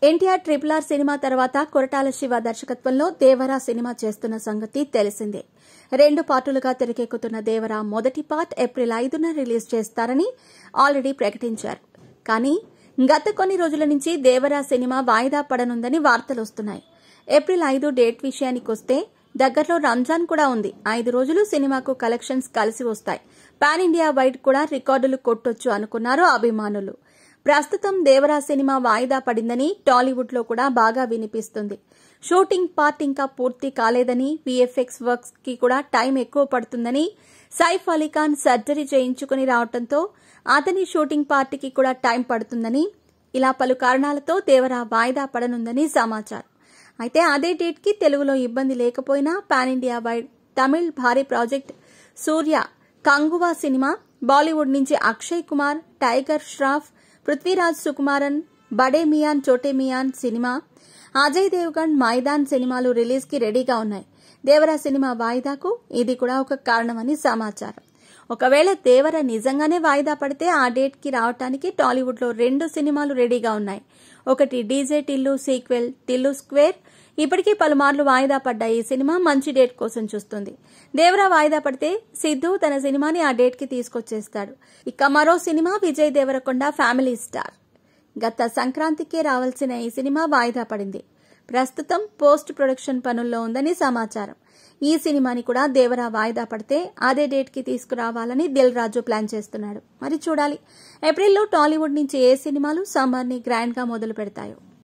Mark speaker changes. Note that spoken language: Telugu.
Speaker 1: ఎన్టీఆర్ RRR సినిమా తర్వాత కొరటాల శివ దర్శకత్వంలో దేవరా సినిమా చేస్తున్న సంగతి తెలిసిందే. 2 పార్టులుగా తెరకెక్కుతున్న దేవరా మొదటి పార్ట్ ఏప్రిల్ 5న రిలీజ్ చేస్తారని ఆల్రెడీ ప్రకటించారు. కానీ గత కొన్ని రోజుల నుంచి దేవరా సినిమా వాయిదా పడనుందని వార్తలొస్తున్నాయి. ఏప్రిల్ 5 డేట్ విషయానికొస్తే దగ్గరలో రంజాన్ కూడా ఉంది. 5 రోజులు సినిమాకు కలెక్షన్స్ కలిసి వస్తాయి. పాన్ ఇండియా వైడ్ కూడా రికార్డులు కొట్టొచ్చు అనుకున్నారు అభిమానులు. ప్రస్తుతం దేవరా సినిమా వాయిదా పడిందని టాలీవుడ్ లో కూడా బాగా వినిపిస్తుంది. షూటింగ్ పార్ట్ ఇంకా పూర్తి కాలేదని, VFX వర్క్స్ కి కూడా టైం ఎక్కువ పడుతుందని, సైఫ్ అలీఖాన్ సర్జరీ చేయించుకుని రావడంతో అతని షూటింగ్ పార్ట్ కి కూడా టైం పడుతుందని, ఇలా పలు కారణాలతో దేవరా వాయిదా పడనుందని సమాచారం. అయితే అదే డేట్ కి తెలుగులో ఇబ్బంది లేకపోయినా పాన్ ఇండియా వైడ్ తమిళ్ భారీ ప్రాజెక్ట్ సూర్య కంగువా సినిమా, బాలీవుడ్ నుంచి అక్షయ్ కుమార్, టైగర్ ష్రాఫ్, పృథ్వీరాజ్ సుకుమారన్, బడే మియాన్ చోటే మియాన్ సినిమా, అజయ్ దేవ్గణ్ మైదాన్ సినిమాలు రిలీజ్ కి రెడీగా ఉన్నాయి. దేవరా సినిమా వాయిదాకు ఇది కూడా ఒక కారణమని సమాచారం. ఒకవేళ దేవరా నిజంగానే వాయిదా పడితే ఆ డేట్ కి రావడానికి టాలీవుడ్ లో 2 సినిమాలు రెడీగా ఉన్నాయి. ఒకటి DJ Tillu sequel Tillu square. ఇప్పటికీ పలుమార్లు వాయిదా పడ్డ ఈ సినిమా మంచి డేట్ కోసం చూస్తుంది. దేవరా వాయిదా పడితే సిద్ధు తన సినిమాని ఆ డేట్ కి తీసుకొచ్చేస్తాడు. ఇక మరో cinema Vijay Deverakonda family star. గత సంక్రాంతికే రావాల్సిన ఈ సినిమా వాయిదా పడింది. ప్రస్తుతం పోస్ట్ ప్రొడక్షన్ పనుల్లో ఉందని సమాచారం. ఈ సినిమాని కూడా దేవరా వాయిదా పడితే అదే డేట్ కి తీసుకురావాలని దిల్ రాజు ప్లాన్ చేస్తున్నాడు. మరి చూడాలి ఏప్రిల్లో టాలీవుడ్ నుంచి ఏ సినిమాలు సమ్మర్ ని గ్రాండ్ గా మొదలు పెడతాయో.